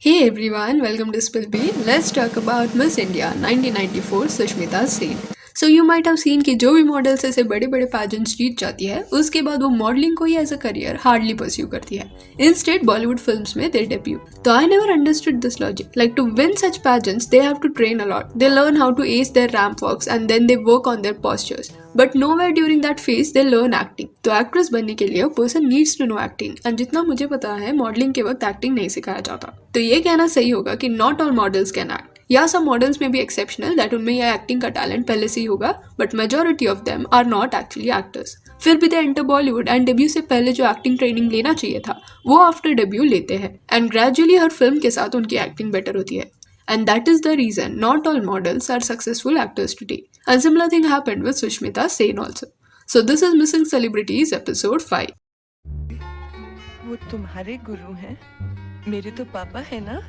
Hey everyone, welcome to Spillbee. Let's talk about Miss India 1994 Sushmita Sen. So you might have seen कि जो भी models ऐसे बड़े बड़े पैजेंट्स जीत जाती है उसके बाद वो मॉडलिंग को ही as a career hardly pursue करती है. इंस्टेड बॉलीवुड फिल्म्स में दे डेब्यू. तो I never understood this logic. Like to win such pageants they have to train a lot. They learn how to ace their ramp walks and then they work on their postures. But nowhere during that phase they learn acting. तो actress बनने के लिए person needs to know acting. And जितना मुझे पता है modelling के वक्त एक्टिंग नहीं सिखाया जाता. तो ये कहना सही होगा कि not all models can act. या सब मॉडल्स में भी एक्सेप्शनल दैट उनमें यह एक्टिंग का टैलेंट पहले से ही होगा, but majority of them are not actually actors. फिर भी they enter Bollywood and debut से पहले जो एक्टिंग ट्रेनिंग लेना चाहिए था वो आफ्टर डेब्यू लेते हैं एंड ग्रेजुअली हर फिल्म के साथ उनकी एक्टिंग बेटर होती है. And that is the reason not all models are successful actors today. A similar thing happened with Sushmita Sen also. So this is Missing Celebrities episode 5. वो तुम्हारे गुरु हैं, मेरे तो पापा है ना.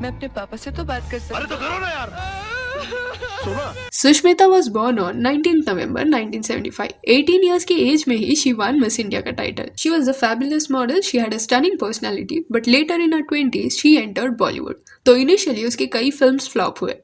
मैं अपने पापा से तो बात कर सकती हूँ. अरे तो करो ना यार. Sushmita was born on 19th November 1975. 18 years की एज में ही she won Miss India का title. She was a fabulous model. She had a stunning personality. But later in her 20s she entered Bollywood. तो initially उसके कई films flop हुए.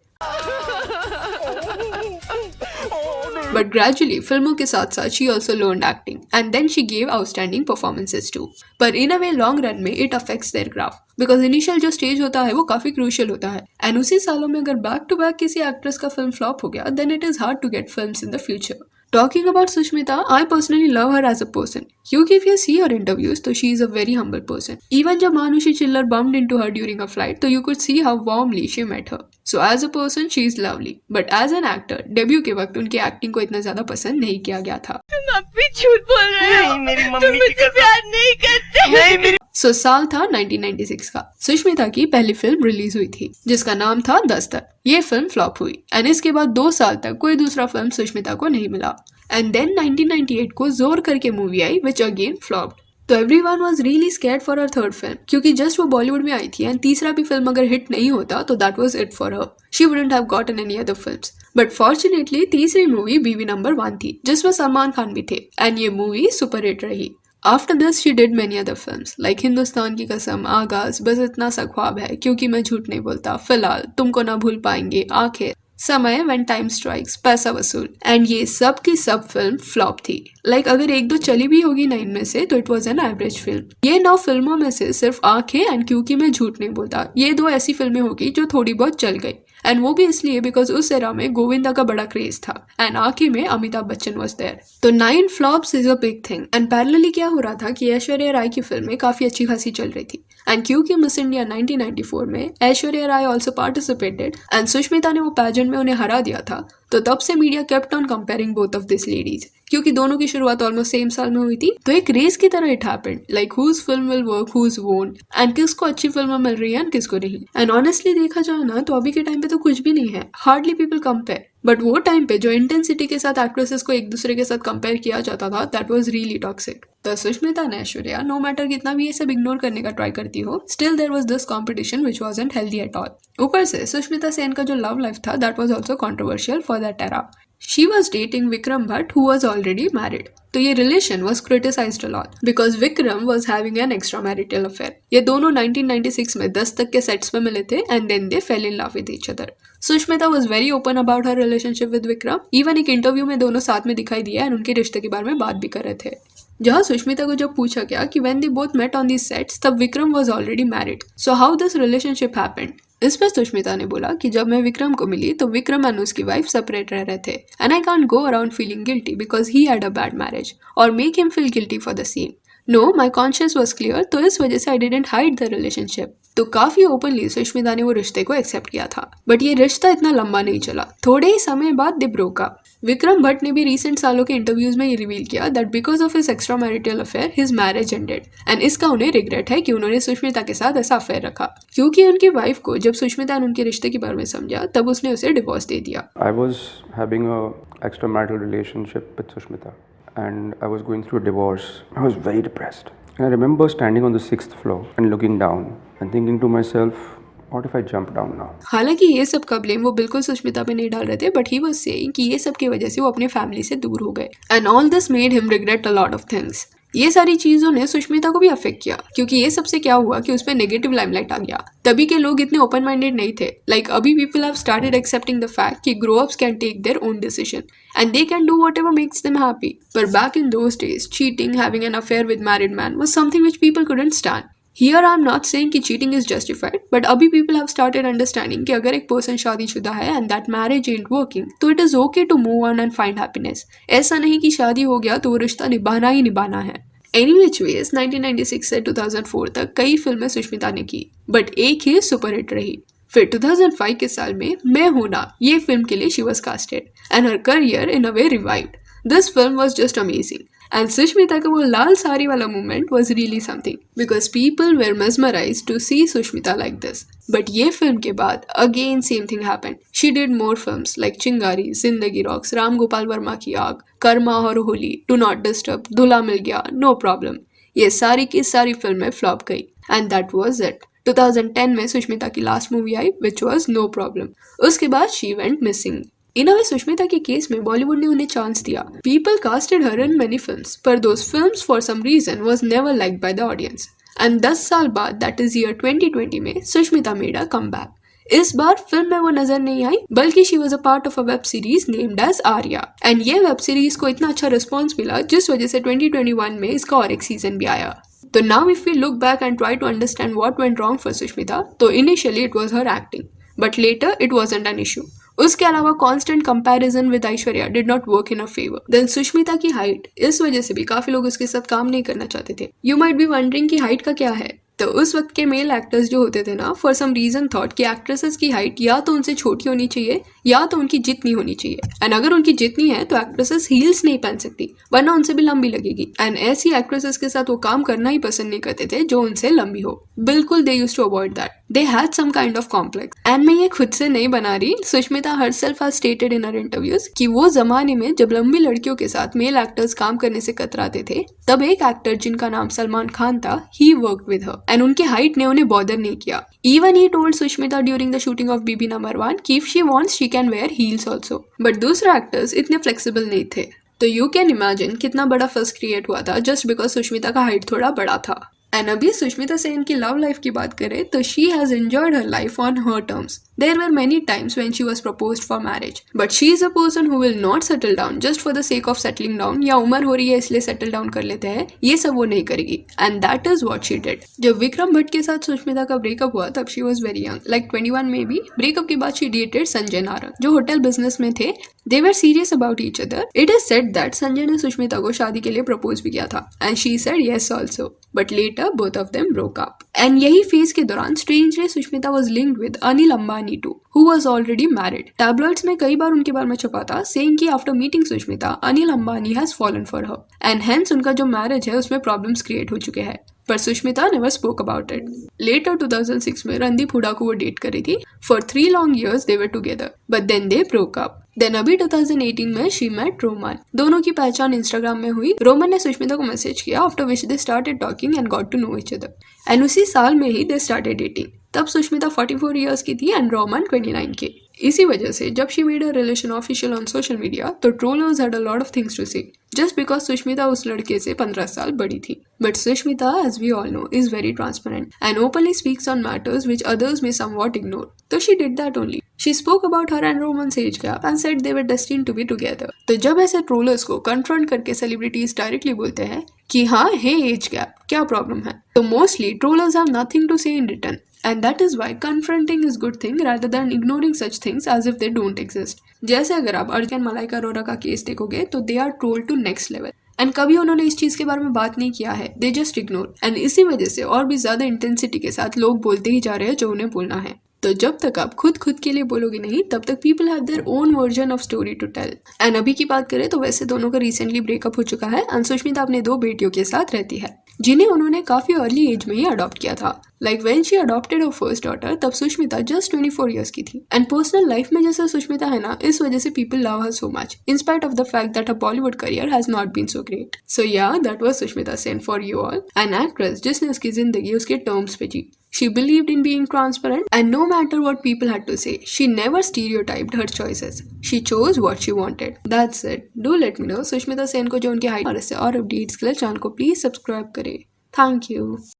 But gradually, फिल्मों के साथ साथ she also learned acting and then she gave outstanding performances too. पर in a way long run में it affects their graph because initial जो stage होता है वो काफी crucial होता है and उसी सालों में अगर back to back किसी एक्ट्रेस का फिल्म फ्लॉप हो गया then it is hard to get films in the future. Talking about Sushmita, I personally love her as a person. क्योंकि if you see her interviews, तो she is a very humble person. Even जब मानुषी चिल्लर bumped into her during a flight, तो you could see how warmly she met her. So as a person, she is lovely. But as an actor, debut के वक्त उनकी acting को इतना ज्यादा पसंद नहीं किया गया था. तुम अब भी झूठ बोल रहे हो. मेरी मम्मी मुझसे प्यार नहीं करते. नहीं मेरी. So साल था 1996 का. सुष्मिता की पहली फिल्म रिलीज हुई थी जिसका नाम था दस्तक. ये फिल्म फ्लॉप हुई एंड इसके बाद 2 साल तक कोई दूसरा फिल्म सुष्मिता को नहीं मिला. एंड देन 1998 को जोर करके मूवी आई विच अगेन फ्लॉप्ड. तो everyone was really scared for her third film क्योंकि जस्ट वो बॉलीवुड में आई थी एंड तीसरा भी फिल्म अगर हिट नहीं होता तो that was it for her. She wouldn't have gotten any other films. But fortunately तीसरी मूवी बीवी नंबर 1 थी जिसमें सलमान खान भी थे एंड ये मूवी सुपर हिट रही. After this, she did many other films like Hindustan की कसम, आगाज, बस इतना सा ख्वाब है, क्योंकि मैं झूठ नहीं बोलता, फिलहाल, तुमको ना भूल पाएंगे, आखिर, समय, When Time Strikes, पैसा वसूल. एंड ये सब की सब फिल्म फ्लॉप थी. लाइक अगर एक दो चली भी होगी ना इनमें से तो it was an average film. ये 9 फिल्मों में से सिर्फ आंखें एंड क्योंकि मैं झूठ नहीं बोलता ये 2 ऐसी फिल्में होगी जो थोड़ी बहुत चल गई एंड वो भी इसलिए बिकॉज उस एरा में गोविंदा का बड़ा क्रेज था एंड आखिर में अमिताभ बच्चन वाज देयर. तो 9 flops is a big thing and parallelly क्या हो रहा था कि ऐश्वर्या राय की फिल्में काफी अच्छी खासी चल रही थी एंड क्योंकि मिस इंडिया 1994 में Aishwarya Rai also participated and Sushmita ने वो पैजेंट में उन्हें हरा दिया था तो तब से media kept on comparing both of this ladies क्योंकि दोनों की शुरुआत ऑलमोस्ट सेम साल में हुई थी. तो एक रेस की तरह it happened like whose film will work, whose won't and किसको अच्छी फिल्म मिल रही है एंड किसको नहीं. एंड ऑनेस्टली देखा जाए ना तो अभी के टाइम पे तो कुछ भी नहीं है. Hardly people compare. बट वो टाइम पे जो इंटेंसिटी के साथ एक्ट्रेसेस को एक दूसरे के साथ कंपेयर किया जाता था दैट वाज रियली टॉक्सिक. तो सुष्मिता ने ऐश्वर्या नो मैटर कितना भी ये सब इग्नोर करने का ट्राई करती हो still there was this competition which wasn't healthy at all. ऊपर से सुष्मिता सेन का जो लव लाइफ था that was also controversial for that era. She was dating Vikram Bhatt who was already married. तो ये relation was criticized a lot because Vikram was having an extramarital affair. ये दोनों 1996 में 10 तक के सेट्स पे मिले थे and then they fell in love with each other. Sushmita was very open about her relationship with Vikram. Even एक interview में दोनों साथ में दिखाई दिया and उनके रिश्ते के बारे में बात भी कर रहे थे. जहाँ सुष्मिता को जब पूछा गया कि when they both met on these sets तब Vikram was already married. So how this relationship happened? इस पर सुष्मिता ने बोला कि जब मैं विक्रम को मिली तो विक्रम और उसकी वाइफ सेपरेट रह रहे थे and I can't go around feeling guilty because he had a bad marriage और make him feel guilty for the same. No my conscience was clear. तो इस वजह से I didn't hide the relationship. तो काफी ओपनली सुष्मिता ने वो रिश्ते को एक्सेप्ट किया था. बट ये रिश्ता इतना लंबा नहीं चला. थोड़े ही समय बाद they broke up. Vikram Bhatt ने भी रिसेंट सालों के इंटरव्यूज में ये रिवील किया that because of his extra marital affair his marriage ended and इसका उन्हें रिग्रेट है कि उन्होंने सुष्मिता के साथ ऐसा अफेयर रखा क्योंकि उनकी वाइफ को जब सुष्मिता ने उनके रिश्ते के बारे में समझा तब उसने उसे डिवोर्स दे दिया. I was having a extramarital relationship with Sushmita and I was going through a divorce. I was very depressed. And I remember standing on the 6th floor and looking down and thinking to myself, what if I jump down now? हालांकि ये सब का blame वो बिल्कुल सुष्मिता पे नहीं डाल रहे थे बट ही वाज सेइंग कि ये सब की वजह से वो अपने फैमिली से दूर हो गए and all this made him regret a lot of things. ये सारी चीजों ने सुष्मिता को भी अफेक्ट किया, क्योंकि ये सबसे क्या हुआ कि उस पर नेगेटिव लाइमलाइट आ गया। तभी के लोग इतने ओपन माइंडेड नहीं थे। लाइक अभी people have started accepting the fact कि grow ups can take their own decision and they can do whatever makes them happy. पर back in those days cheating, having an affair with married man was something which people couldn't stand. Here I'm not saying कि cheating is justified, but अभी people have started understanding कि अगर एक person शादीशुदा है and that marriage ain't working, तो it is okay to move on and find happiness। ऐसा नहीं कि शादी हो गया तो वो रिश्ता निभाना ही निभाना है। Any which ways 1996 से 2004 तक कई फिल्में सुष्मिता ने की, बट एक ही सुपर हिट रही। फिर 2005 के साल में मैं हूं ना, ये फिल्म के लिए she was casted and her career in a way revived। This film was just amazing and Sushmita का वो लाल साड़ी वाला moment was really something because people were mesmerized to see Sushmita like this। But ये फिल्म के बाद again same thing happened। She did more films like चिंगारी, जिंदगी rocks, Ram Gopal Verma की आग, कर्मा और होली, डू नॉट डिस्टर्ब, धुला मिल गया, नो प्रॉब्लम। ये सारी की सारी फिल्में फ्लॉप गई and that was it। 2010 में सुष्मिता की लास्ट मूवी आई which was नो प्रॉब्लम। उसके बाद she went missing। इन अ वे सुष्मिता के केस में बॉलीवुड ने उन्हें चांस दिया। People casted her in many films, पर those films for some reason was never liked by the audience. And 10 साल बाद, दैट इज ईयर 2020 में, सुष्मिता मेड अ कमबैक। इस बार फिल्म में वो नजर नहीं आई, बल्कि she was a part of a web series named as Aarya. And ये वेब सीरीज को इतना अच्छा रिस्पॉन्स मिला जिस वजह से 2021 में इसका और एक सीजन भी आया। तो now if we look back and try to understand what went wrong for Sushmita, तो initially it was her acting, but later it wasn't an issue. उसके अलावा constant comparison with Aishwarya did not work in a favour. Then Sushmita की height, इस वजह से भी काफी लोग उसके साथ काम नहीं करना चाहते थे। यू माइट बी वंडरिंग कि हाइट का क्या है। तो उस वक्त के मेल एक्टर्स जो होते थे ना, फॉर सम रीजन थॉट कि एक्ट्रेसेस की हाइट या तो उनसे छोटी होनी चाहिए या तो उनकी जितनी होनी चाहिए। एंड अगर उनकी जितनी है तो एक्ट्रेसेस हील्स नहीं पहन सकती, वरना उनसे भी लंबी लगेगी। एंड ऐसी एक्ट्रेसेस के साथ वो काम करना ही पसंद नहीं करते थे जो उनसे लंबी हो। बिल्कुल they used to avoid that. They had some kind of complex. And मैं ये खुद से नहीं बना रही, Sushmita herself has stated in her interviews कि वो जमाने में जब लंबी लड़कियों के साथ मेल एक्टर्स काम करने से कतराते थे, तब एक एक्टर जिनका नाम सलमान खान था, he worked with her and उनके हाइट ने उन्हें बॉदर नहीं किया। Even he told Sushmita during the shooting of Biwi number 1 कि if she wants she can wear heels also. But दूसरे एक्टर्स इतने फ्लेक्सिबल नहीं थे। तो यू कैन इमेजिन कितना बड़ा फर्स्ट क्रिएट हुआ था जस्ट बिकॉज सुष्मिता का हाइट थोड़ा बड़ा था। एंड अभी सुष्मिता सेन की लव लाइफ की बात करें तो she has enjoyed her life on her terms. There were many times when she was proposed for marriage, but she is a person who will not settle down just for the sake of settling down या उम्र हो रही है इसलिए settle down कर लेते हैं, ये सब वो नहीं करेगी। And that is what she did। जब विक्रम भट्ट के साथ सुष्मिता का ब्रेकअप हुआ तब she was very young, like 21 में भी। ब्रेकअप के बाद she dated संजय नारंग जो होटल बिजनेस में थे। They were serious about each other। It is said that Sanjay ने सुष्मिता को शादी के लिए प्रपोज भी किया था and she said yes also, but later both of them broke up। And यही फेज के दौरान strangely Sushmita was linked with Anil Ambani too, who was already married। Tabloids में कई बार उनके बारे में छपा था saying कि after meeting Sushmita, Anil Ambani has fallen for her and hence उनका जो मैरिज है उसमें प्रॉब्लम्स क्रिएट हो चुके हैं। पर Sushmita never spoke about it। Later 2006 में रणदीप हुडा को वो डेट कर रही थी। For 3 long years they were together, but then they broke up। Then अभी 2018 में she met रोमन। दोनों की पहचान इंस्टाग्राम में हुई। रोमन ने सुष्मिता को मैसेज किया after which they started talking and got to know each other। And उसी साल में ही they started dating। तब सुष्मिता 44 इयर्स की थी एंड रोमन 29 के। इसी वजह से जब she made a relation official on social media तो trollers had a lot of things to say just because Sushmita उस लड़के से 15 साल बड़ी थी। But Sushmita, as we all know, is very transparent and openly speaks on matters which others may somewhat ignore. तो she did that only. She spoke about her and Roman's age gap and said they were destined to be together। तो जब ऐसे trollers को confront करके celebrities directly बोलते हैं कि हाँ है एज गैप, क्या प्रॉब्लम है, तो mostly trollers have nothing to say in return. And that is why confronting is good thing rather than ignoring such things as if they don't exist। जैसे अगर आप अर्जुन मलाइका अरोरा का केस देखोगे तो they are trolled to next level and कभी उन्होंने इस चीज के बारे में बात नहीं किया है, दे जस्ट इग्नोर। एंड इसी वजह से और भी ज्यादा इंटेंसिटी के साथ लोग बोलते ही जा रहे हैं जो उन्हें बोलना है। तो जब तक आप खुद के लिए बोलोगे नहीं तब तक people have their own version of story to tell. And अभी की बात करें तो वैसे दोनों का रिसेंटली ब्रेकअप हो चुका है एंड सुष्मिता अपने 2 बेटियों के साथ रहती है जिन्हें उन्होंने काफी अर्ली एज में ही अडॉप्ट किया था। Like when she adopted her first daughter, तब सुष्मिता just 24 years की थी. And personal life में जैसा सुष्मिता है ना, इस वजह से people love her so much, in spite of the fact that her Bollywood career has not been so great. So yeah, that was Sushmita Sen for you all. An actress जिसने उसकी जिंदगी उसके terms पे जी. She believed in being transparent, and no matter what people had to say, she never stereotyped her choices. She chose what she wanted. That's it. Do let me know Sushmita Sen को जो उनकी height और इससे और updates के लिए channel को please subscribe करें. Thank you.